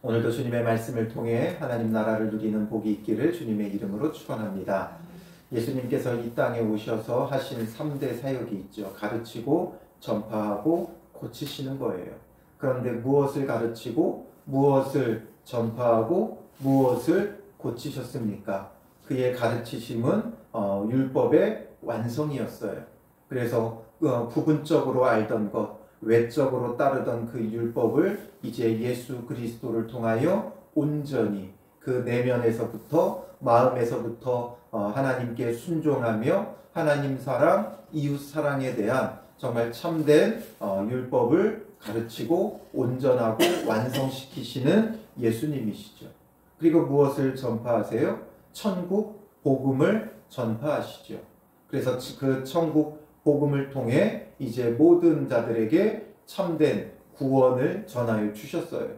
오늘도 주님의 말씀을 통해 하나님 나라를 누리는 복이 있기를 주님의 이름으로 축원합니다. 예수님께서 이 땅에 오셔서 하신 3대 사역이 있죠. 가르치고 전파하고 고치시는 거예요. 그런데 무엇을 가르치고 무엇을 전파하고 무엇을 고치셨습니까? 그의 가르치심은 율법의 완성이었어요. 그래서 부분적으로 알던 것, 외적으로 따르던 그 율법을 이제 예수 그리스도를 통하여 온전히 그 내면에서부터 마음에서부터 하나님께 순종하며 하나님 사랑, 이웃 사랑에 대한 정말 참된 율법을 가르치고 온전하고 완성시키시는 예수님이시죠. 그리고 무엇을 전파하세요? 천국 복음을 전파하시죠. 그래서 그 천국 복음을 통해 이제 모든 자들에게 참된 구원을 전하여 주셨어요.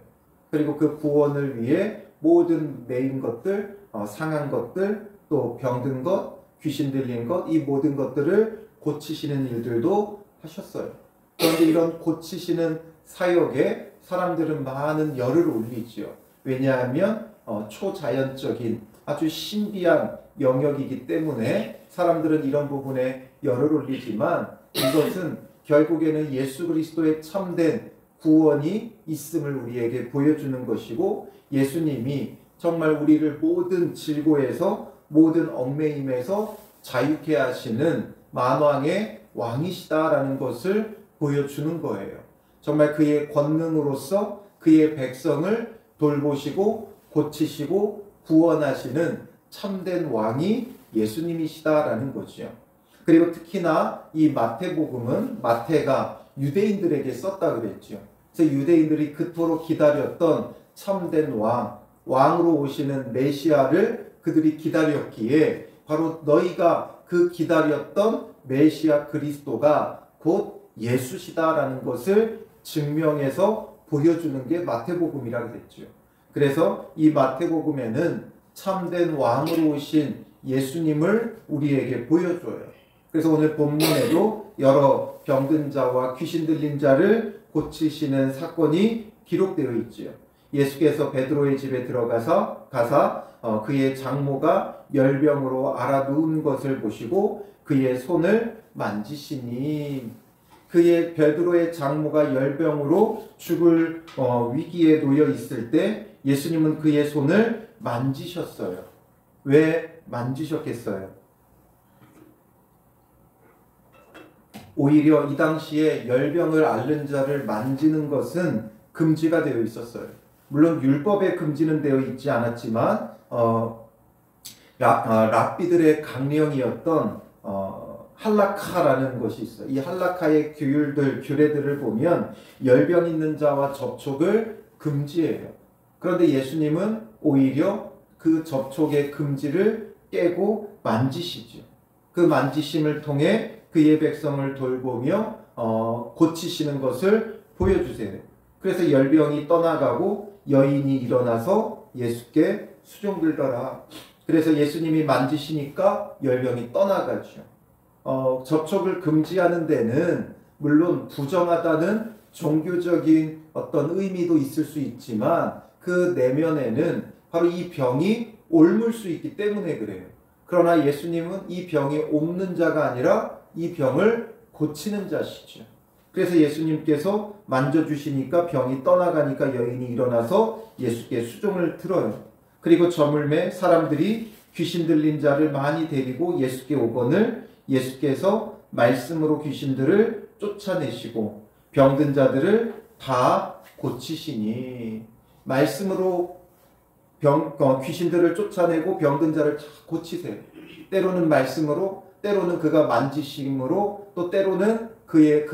그리고 그 구원을 위해 모든 매인 것들, 상한 것들, 또 병든 것, 귀신 들린 것, 이 모든 것들을 고치시는 일들도 하셨어요. 그런데 이런 고치시는 사역에 사람들은 많은 열을 올리지요. 왜냐하면 초자연적인 아주 신비한 영역이기 때문에 사람들은 이런 부분에 열을 올리지만 이것은 결국에는 예수 그리스도의 참된 구원이 있음을 우리에게 보여주는 것이고, 예수님이 정말 우리를 모든 질고에서 모든 얽매임에서 자유케 하시는 만왕의 왕이시다라는 것을 보여주는 거예요. 정말 그의 권능으로서 그의 백성을 돌보시고 고치시고 구원하시는 참된 왕이 예수님이시다라는 거죠. 그리고 특히나 이 마태복음은 마태가 유대인들에게 썼다 그랬죠. 그래서 유대인들이 그토록 기다렸던 참된 왕으로 오시는 메시아를 그들이 기다렸기에 바로 너희가 그 기다렸던 메시아 그리스도가 곧 예수시다라는 것을 증명해서 보여주는 게 마태복음이라고 했죠. 그래서 이 마태복음에는 참된 왕으로 오신 예수님을 우리에게 보여줘요. 그래서 오늘 본문에도 여러 병든 자와 귀신 들린 자를 고치시는 사건이 기록되어 있지요. 예수께서 베드로의 집에 들어가서 그의 장모가 열병으로 앓아누운 것을 보시고 그의 손을 만지시니, 그의 베드로의 장모가 열병으로 죽을 위기에 놓여 있을 때 예수님은 그의 손을 만지셨어요. 왜 만지셨겠어요? 오히려 이 당시에 열병을 앓는 자를 만지는 것은 금지가 되어 있었어요. 물론 율법에 금지는 되어 있지 않았지만 랍비들의 강령이었던 할라카라는 것이 있어요. 이 할라카의 규례들을 보면 열병 있는 자와 접촉을 금지해요. 그런데 예수님은 오히려 그 접촉의 금지를 깨고 만지시죠. 그 만지심을 통해 그의 백성을 돌보며 고치시는 것을 보여주세요. 그래서 열병이 떠나가고 여인이 일어나서 예수께 수종들더라. 그래서 예수님이 만지시니까 열병이 떠나가죠. 접촉을 금지하는 데는 물론 부정하다는 종교적인 어떤 의미도 있을 수 있지만 그 내면에는 바로 이 병이 옮을 수 있기 때문에 그래요. 그러나 예수님은 이 병이 옮는 자가 아니라 이 병을 고치는 자시죠. 그래서 예수님께서 만져주시니까 병이 떠나가니까 여인이 일어나서 예수께 수종을 들어요. 그리고 저물매 사람들이 귀신 들린 자를 많이 데리고 예수께 오거늘 예수께서 말씀으로 귀신들을 쫓아내시고 병든 자들을 다 고치시니, 말씀으로 귀신들을 쫓아내고 병든 자를 다 고치세요. 때로는 말씀으로, 때로는 그가 만지심으로, 또 때로는 그의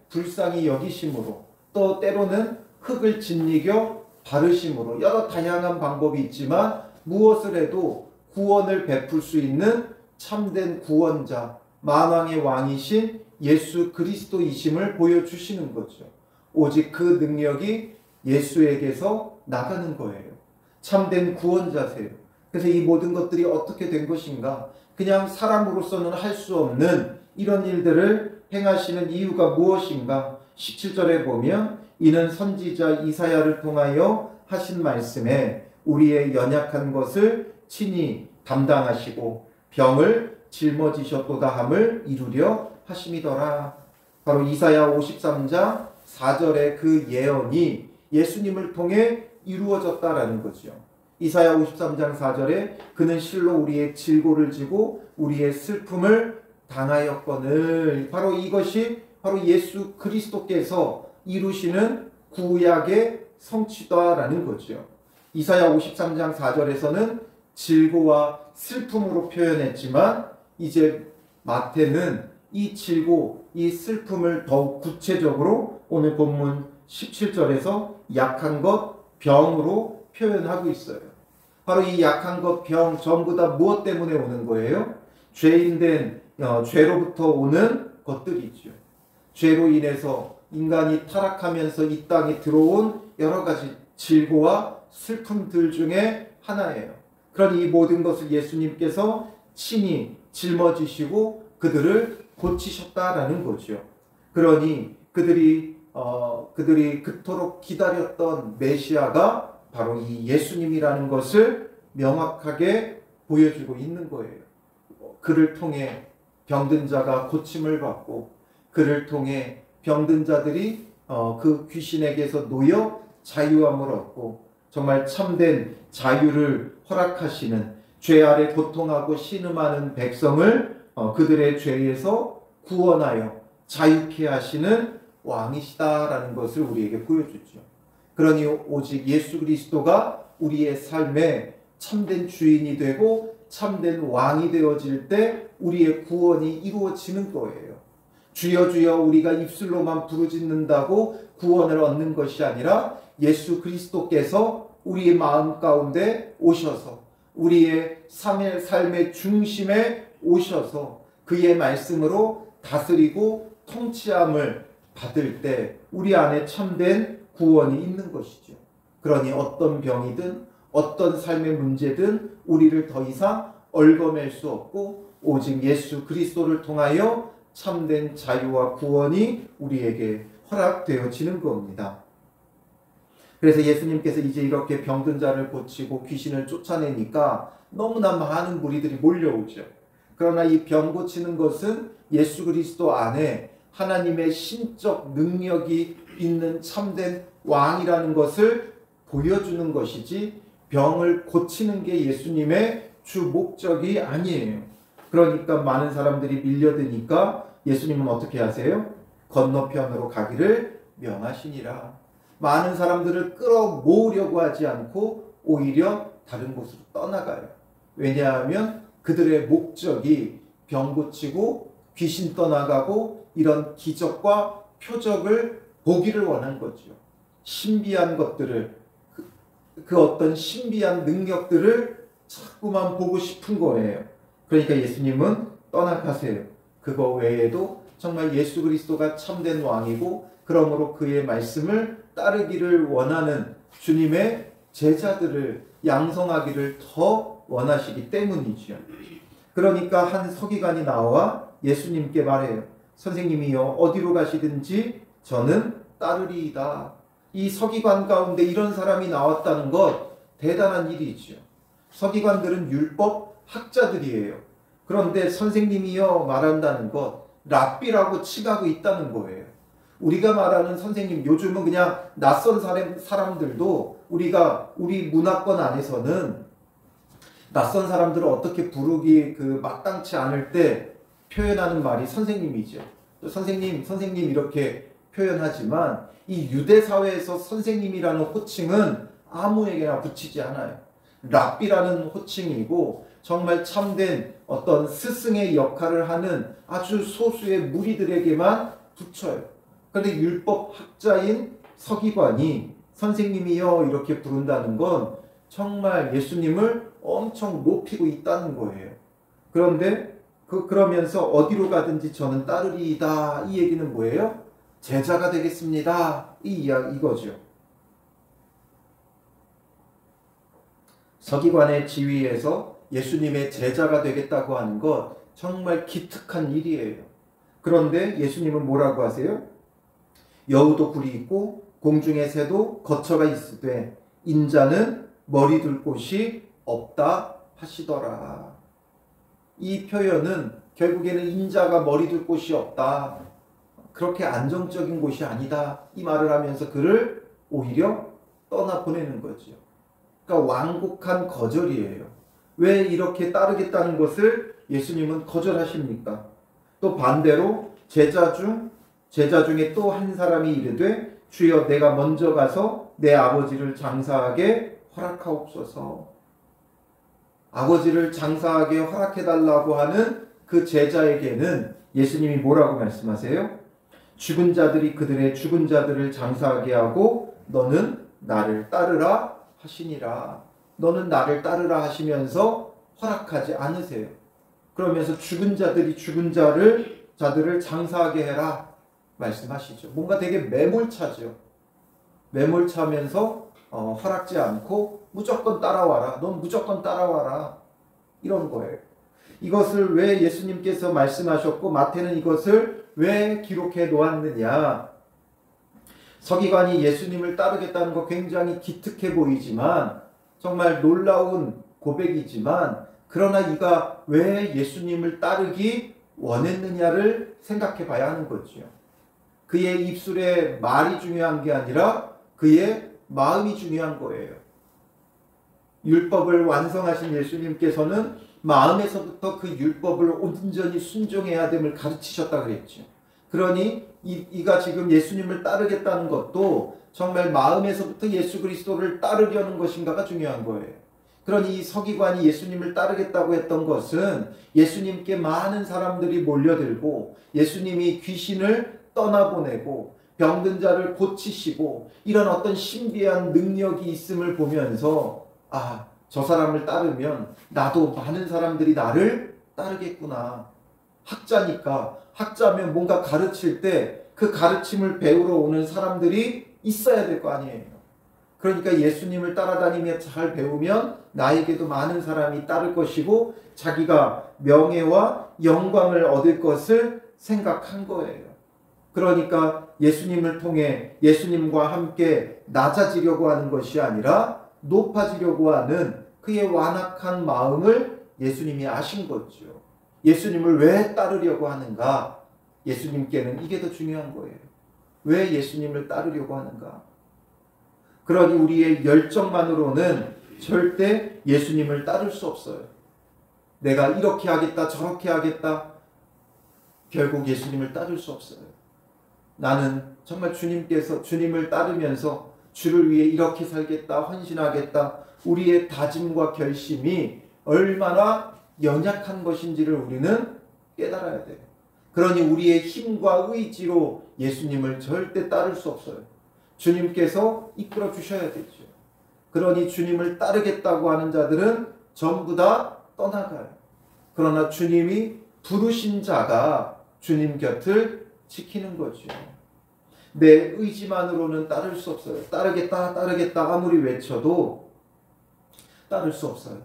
불쌍히 여기심으로, 또 때로는 흙을 짓이겨 바르심으로, 여러 다양한 방법이 있지만 무엇을 해도 구원을 베풀 수 있는 참된 구원자, 만왕의 왕이신 예수 그리스도이심을 보여주시는 거죠. 오직 그 능력이 예수에게서 나가는 거예요. 참된 구원자세요. 그래서 이 모든 것들이 어떻게 된 것인가? 그냥 사람으로서는 할 수 없는 이런 일들을 행하시는 이유가 무엇인가? 17절에 보면 이는 선지자 이사야를 통하여 하신 말씀에 우리의 연약한 것을 친히 담당하시고 병을 짊어지셨도다 함을 이루려 하심이더라. 바로 이사야 53장 4절의 그 예언이 예수님을 통해 이루어졌다라는 거죠. 이사야 53장 4절에 그는 실로 우리의 질고를 지고 우리의 슬픔을 당하였거늘. 바로 이것이 바로 예수 그리스도께서 이루시는 구약의 성취다라는 거죠. 이사야 53장 4절에서는 질고와 슬픔으로 표현했지만 이제 마태는 이 질고, 이 슬픔을 더욱 구체적으로 오늘 본문 17절에서 약한 것, 병으로 표현하고 있어요. 바로 이 약한 것, 병 전부 다 무엇 때문에 오는 거예요? 죄인된 죄로부터 오는 것들이죠. 죄로 인해서 인간이 타락하면서 이 땅에 들어온 여러 가지 질고와 슬픔들 중에 하나예요. 그러니 이 모든 것을 예수님께서 친히 짊어지시고 그들을 고치셨다라는 거죠. 그러니 그들이 그토록 기다렸던 메시아가 바로 이 예수님이라는 것을 명확하게 보여주고 있는 거예요. 그를 통해 병든 자가 고침을 받고 그를 통해 병든 자들이 그 귀신에게서 놓여 자유함을 얻고 정말 참된 자유를 허락하시는, 죄 아래 고통하고 신음하는 백성을 그들의 죄에서 구원하여 자유케 하시는 왕이시다라는 것을 우리에게 보여주죠. 그러니 오직 예수 그리스도가 우리의 삶에 참된 주인이 되고 참된 왕이 되어질 때 우리의 구원이 이루어지는 거예요. 주여 주여 우리가 입술로만 부르짖는다고 구원을 얻는 것이 아니라 예수 그리스도께서 우리의 마음 가운데 오셔서 우리의 삶의 중심에 오셔서 그의 말씀으로 다스리고 통치함을 받을 때 우리 안에 참된 구원이 있는 것이죠. 그러니 어떤 병이든 어떤 삶의 문제든 우리를 더 이상 얽어맬 수 없고 오직 예수 그리스도를 통하여 참된 자유와 구원이 우리에게 허락되어지는 겁니다. 그래서 예수님께서 이제 이렇게 병든 자를 고치고 귀신을 쫓아내니까 너무나 많은 무리들이 몰려오죠. 그러나 이 병 고치는 것은 예수 그리스도 안에 하나님의 신적 능력이 있는 참된 왕이라는 것을 보여주는 것이지 병을 고치는 게 예수님의 주 목적이 아니에요. 그러니까 많은 사람들이 밀려드니까 예수님은 어떻게 하세요? 건너편으로 가기를 명하시니라. 많은 사람들을 끌어모으려고 하지 않고 오히려 다른 곳으로 떠나가요. 왜냐하면 그들의 목적이 병 고치고 귀신 떠나가고 이런 기적과 표적을 보기를 원한 거죠. 신비한 것들을, 그 어떤 신비한 능력들을 자꾸만 보고 싶은 거예요. 그러니까 예수님은 떠나가세요. 그거 외에도 정말 예수 그리스도가 참된 왕이고 그러므로 그의 말씀을 따르기를 원하는 주님의 제자들을 양성하기를 더 원하시기 때문이죠. 그러니까 한 서기관이 나와 예수님께 말해요. 선생님이여 어디로 가시든지 저는 따르리이다. 이 서기관 가운데 이런 사람이 나왔다는 것 대단한 일이죠. 서기관들은 율법 학자들이에요. 그런데 선생님이여 말한다는 것, 랍비라고 칭하고 있다는 거예요. 우리가 말하는 선생님, 요즘은 그냥 낯선 사람들도 우리 문화권 안에서는 낯선 사람들을 어떻게 부르기 마땅치 않을 때 표현하는 말이 선생님이죠. 선생님 이렇게 표현하지만 이 유대 사회에서 선생님이라는 호칭은 아무에게나 붙이지 않아요. 랍비라는 호칭이고 정말 참된 어떤 스승의 역할을 하는 아주 소수의 무리들에게만 붙여요. 그런데 율법 학자인 서기관이 선생님이여 이렇게 부른다는 건 정말 예수님을 엄청 높이고 있다는 거예요. 그런데 그러면서 어디로 가든지 저는 따르리이다. 이 얘기는 뭐예요? 제자가 되겠습니다. 이거죠. 서기관의 지위에서 예수님의 제자가 되겠다고 하는 것 정말 기특한 일이에요. 그런데 예수님은 뭐라고 하세요? 여우도 굴이 있고 공중의 새도 거처가 있으되 인자는 머리 둘 곳이 없다 하시더라. 이 표현은 결국에는 인자가 머리 둘 곳이 없다, 그렇게 안정적인 곳이 아니다, 이 말을 하면서 그를 오히려 떠나보내는 거죠. 그러니까 완곡한 거절이에요. 왜 이렇게 따르겠다는 것을 예수님은 거절하십니까? 또 반대로 제자 중에 또 한 사람이 이르되 주여 내가 먼저 가서 내 아버지를 장사하게 허락하옵소서. 아버지를 장사하게 허락해달라고 하는 그 제자에게는 예수님이 뭐라고 말씀하세요? 죽은 자들이 그들의 죽은 자들을 장사하게 하고 너는 나를 따르라 하시니라. 너는 나를 따르라 하시면서 허락하지 않으세요. 그러면서 죽은 자들이 죽은 자들을 장사하게 해라 말씀하시죠. 뭔가 되게 매몰차죠. 매몰차면서 허락지 않고 무조건 따라와라. 넌 무조건 따라와라. 이런 거예요. 이것을 왜 예수님께서 말씀하셨고 마태는 이것을 왜 기록해 놓았느냐. 서기관이 예수님을 따르겠다는 거 굉장히 기특해 보이지만 정말 놀라운 고백이지만 그러나 이가 왜 예수님을 따르기 원했느냐를 생각해 봐야 하는 거죠. 그의 입술의 말이 중요한 게 아니라 그의 마음이 중요한 거예요. 율법을 완성하신 예수님께서는 마음에서부터 그 율법을 온전히 순종해야 됨을 가르치셨다 그랬죠. 그러니 이가 지금 예수님을 따르겠다는 것도 정말 마음에서부터 예수 그리스도를 따르려는 것인가가 중요한 거예요. 그러니 이 서기관이 예수님을 따르겠다고 했던 것은 예수님께 많은 사람들이 몰려들고 예수님이 귀신을 떠나보내고 병든 자를 고치시고 이런 어떤 신비한 능력이 있음을 보면서 저 사람을 따르면 나도 많은 사람들이 나를 따르겠구나. 학자면 뭔가 가르칠 때 그 가르침을 배우러 오는 사람들이 있어야 될 거 아니에요. 그러니까 예수님을 따라다니며 잘 배우면 나에게도 많은 사람이 따를 것이고 자기가 명예와 영광을 얻을 것을 생각한 거예요. 그러니까 예수님을 통해 예수님과 함께 낮아지려고 하는 것이 아니라 높아지려고 하는 그의 완악한 마음을 예수님이 아신 거죠. 예수님을 왜 따르려고 하는가? 예수님께는 이게 더 중요한 거예요. 왜 예수님을 따르려고 하는가? 그러니 우리의 열정만으로는 절대 예수님을 따를 수 없어요. 내가 이렇게 하겠다 저렇게 하겠다, 결국 예수님을 따를 수 없어요. 나는 정말 주님을 따르면서 주를 위해 이렇게 살겠다, 헌신하겠다, 우리의 다짐과 결심이 얼마나 연약한 것인지를 우리는 깨달아야 돼요. 그러니 우리의 힘과 의지로 예수님을 절대 따를 수 없어요. 주님께서 이끌어 주셔야 되죠. 그러니 주님을 따르겠다고 하는 자들은 전부 다 떠나가요. 그러나 주님이 부르신 자가 주님 곁을 지키는 거죠. 내 의지만으로는 따를 수 없어요. 따르겠다 아무리 외쳐도 따를 수 없어요.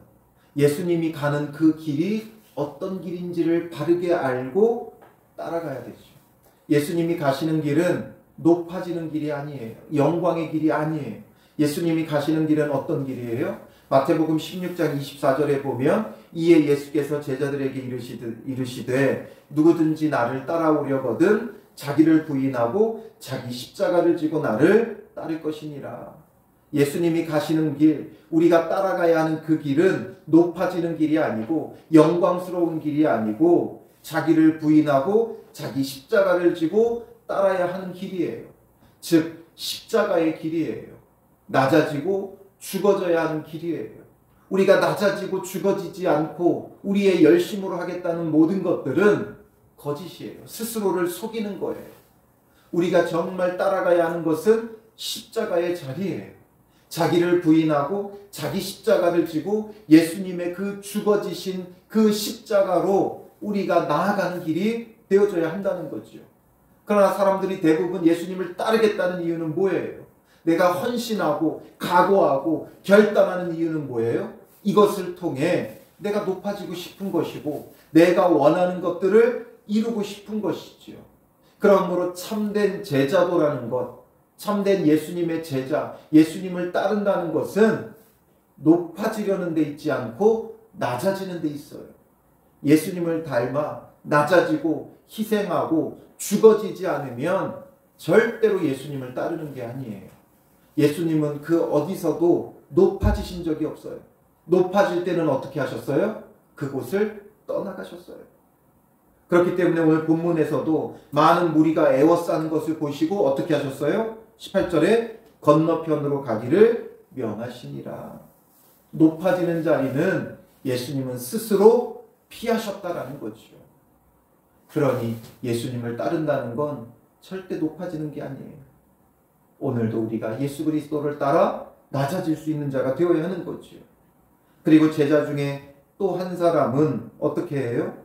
예수님이 가는 그 길이 어떤 길인지를 바르게 알고 따라가야 되죠. 예수님이 가시는 길은 높아지는 길이 아니에요. 영광의 길이 아니에요. 예수님이 가시는 길은 어떤 길이에요? 마태복음 16장 24절에 보면 이에 예수께서 제자들에게 이르시되 누구든지 나를 따라오려거든 자기를 부인하고 자기 십자가를 지고 나를 따를 것이니라. 예수님이 가시는 길, 우리가 따라가야 하는 그 길은 높아지는 길이 아니고 영광스러운 길이 아니고 자기를 부인하고 자기 십자가를 지고 따라야 하는 길이에요. 즉 십자가의 길이에요. 낮아지고 죽어져야 하는 길이에요. 우리가 낮아지고 죽어지지 않고 우리의 열심으로 하겠다는 모든 것들은 거짓이에요. 스스로를 속이는 거예요. 우리가 정말 따라가야 하는 것은 십자가의 자리예요. 자기를 부인하고 자기 십자가를 지고 예수님의 그 죽어지신 그 십자가로 우리가 나아가는 길이 되어져야 한다는 거죠. 그러나 사람들이 대부분 예수님을 따르겠다는 이유는 뭐예요? 내가 헌신하고 각오하고 결단하는 이유는 뭐예요? 이것을 통해 내가 높아지고 싶은 것이고 내가 원하는 것들을 이루고 싶은 것이지요. 그러므로 참된 제자도라는 것, 참된 예수님의 제자, 예수님을 따른다는 것은 높아지려는 데 있지 않고 낮아지는 데 있어요. 예수님을 닮아 낮아지고 희생하고 죽어지지 않으면 절대로 예수님을 따르는 게 아니에요. 예수님은 그 어디서도 높아지신 적이 없어요. 높아질 때는 어떻게 하셨어요? 그곳을 떠나가셨어요. 그렇기 때문에 오늘 본문에서도 많은 무리가 애워싸는 것을 보시고 어떻게 하셨어요? 18절에 건너편으로 가기를 명하시니라. 높아지는 자리는 예수님은 스스로 피하셨다라는 거죠. 그러니 예수님을 따른다는 건 절대 높아지는 게 아니에요. 오늘도 우리가 예수 그리스도를 따라 낮아질 수 있는 자가 되어야 하는 거죠. 그리고 제자 중에 또 한 사람은 어떻게 해요?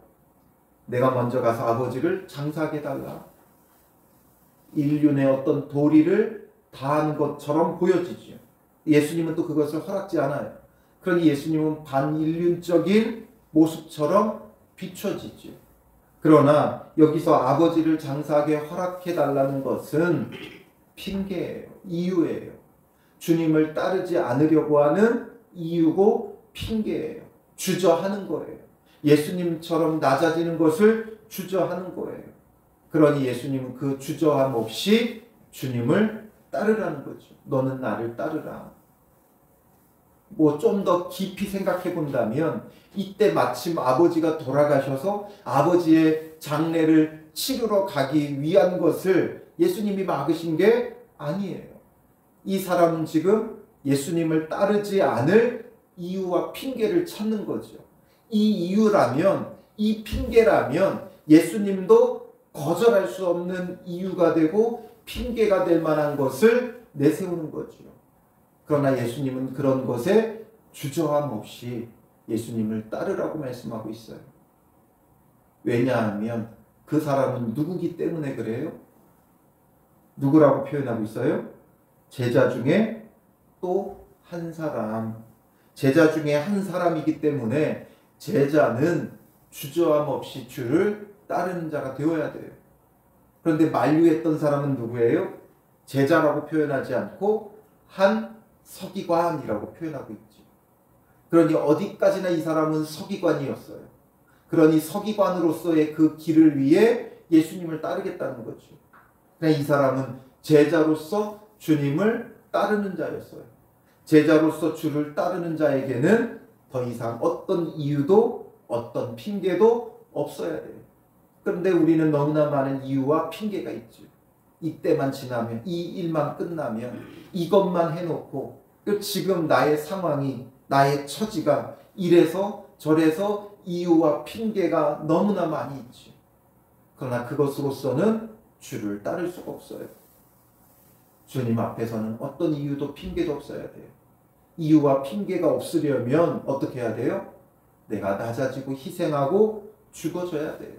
내가 먼저 가서 아버지를 장사하게 달라. 인륜의 어떤 도리를 다한 것처럼 보여지죠. 예수님은 또 그것을 허락지 않아요. 그러니 예수님은 반인륜적인 모습처럼 비춰지죠. 그러나 여기서 아버지를 장사하게 허락해 달라는 것은 핑계예요. 이유예요. 주님을 따르지 않으려고 하는 이유고 핑계예요. 주저하는 거예요. 예수님처럼 낮아지는 것을 주저하는 거예요. 그러니 예수님은 그 주저함 없이 주님을 따르라는 거죠. 너는 나를 따르라. 뭐 좀 더 깊이 생각해 본다면 이때 마침 아버지가 돌아가셔서 아버지의 장례를 치르러 가기 위한 것을 예수님이 막으신 게 아니에요. 이 사람은 지금 예수님을 따르지 않을 이유와 핑계를 찾는 거죠. 이 이유라면, 이 핑계라면 예수님도 거절할 수 없는 이유가 되고 핑계가 될 만한 것을 내세우는 거죠. 그러나 예수님은 그런 것에 주저함 없이 예수님을 따르라고 말씀하고 있어요. 왜냐하면 그 사람은 누구기 때문에 그래요? 누구라고 표현하고 있어요? 제자 중에 또 한 사람. 제자 중에 한 사람이기 때문에 제자는 주저함 없이 주를 따르는 자가 되어야 돼요. 그런데 만류했던 사람은 누구예요? 제자라고 표현하지 않고 한 서기관이라고 표현하고 있죠. 그러니 어디까지나 이 사람은 서기관이었어요. 그러니 서기관으로서의 그 길을 위해 예수님을 따르겠다는 거죠. 그러니까 이 사람은 제자로서 주님을 따르는 자였어요. 제자로서 주를 따르는 자에게는 더 이상 어떤 이유도 어떤 핑계도 없어야 돼요. 그런데 우리는 너무나 많은 이유와 핑계가 있죠. 이때만 지나면, 이 일만 끝나면, 이것만 해놓고 지금 나의 상황이, 나의 처지가 이래서 저래서 이유와 핑계가 너무나 많이 있죠. 그러나 그것으로서는 주를 따를 수가 없어요. 주님 앞에서는 어떤 이유도 핑계도 없어야 돼요. 이유와 핑계가 없으려면 어떻게 해야 돼요? 내가 낮아지고 희생하고 죽어져야 돼요.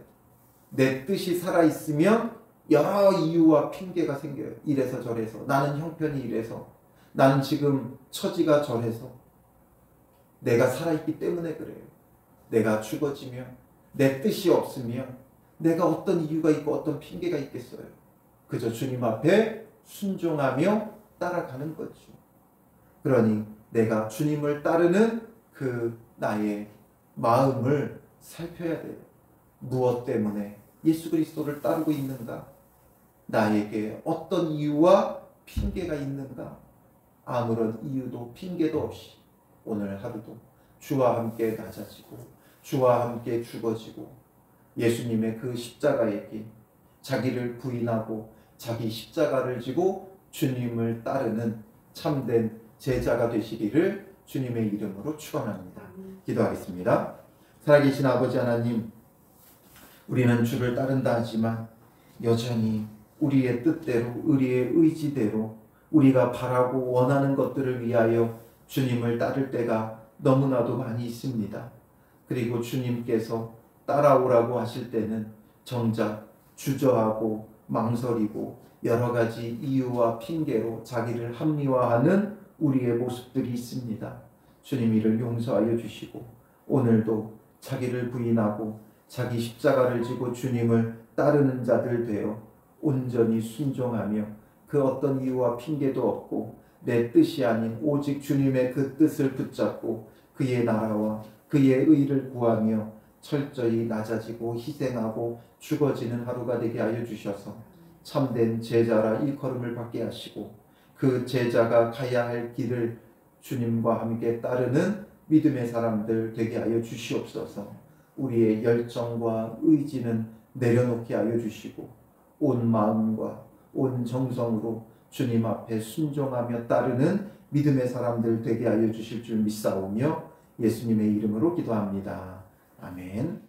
내 뜻이 살아있으면 여러 이유와 핑계가 생겨요. 이래서 저래서, 나는 형편이 이래서, 나는 지금 처지가 저래서, 내가 살아있기 때문에 그래요. 내가 죽어지면, 내 뜻이 없으면 내가 어떤 이유가 있고 어떤 핑계가 있겠어요. 그저 주님 앞에 순종하며 따라가는 거죠. 그러니 내가 주님을 따르는 그 나의 마음을 살펴야 돼요. 무엇 때문에 예수 그리스도를 따르고 있는가? 나에게 어떤 이유와 핑계가 있는가? 아무런 이유도 핑계도 없이 오늘 하루도 주와 함께 낮아지고 주와 함께 죽어지고 예수님의 그 십자가의 길, 자기를 부인하고 자기 십자가를 지고 주님을 따르는 참된 제자가 되시기를 주님의 이름으로 축원합니다. 기도하겠습니다. 살아계신 아버지 하나님, 우리는 주를 따른다 하지만 여전히 우리의 뜻대로, 우리의 의지대로 우리가 바라고 원하는 것들을 위하여 주님을 따를 때가 너무나도 많이 있습니다. 그리고 주님께서 따라오라고 하실 때는 정작 주저하고 망설이고 여러 가지 이유와 핑계로 자기를 합리화하는 우리의 모습들이 있습니다. 주님 이를 용서하여 주시고 오늘도 자기를 부인하고 자기 십자가를 지고 주님을 따르는 자들 되어 온전히 순종하며 그 어떤 이유와 핑계도 없고 내 뜻이 아닌 오직 주님의 그 뜻을 붙잡고 그의 나라와 그의 의를 구하며 철저히 낮아지고 희생하고 죽어지는 하루가 되게 하여 주셔서 참된 제자라 일컬음을 받게 하시고 그 제자가 가야 할 길을 주님과 함께 따르는 믿음의 사람들 되게 하여 주시옵소서. 우리의 열정과 의지는 내려놓게 하여 주시고 온 마음과 온 정성으로 주님 앞에 순종하며 따르는 믿음의 사람들 되게 하여 주실 줄 믿사오며 예수님의 이름으로 기도합니다. 아멘.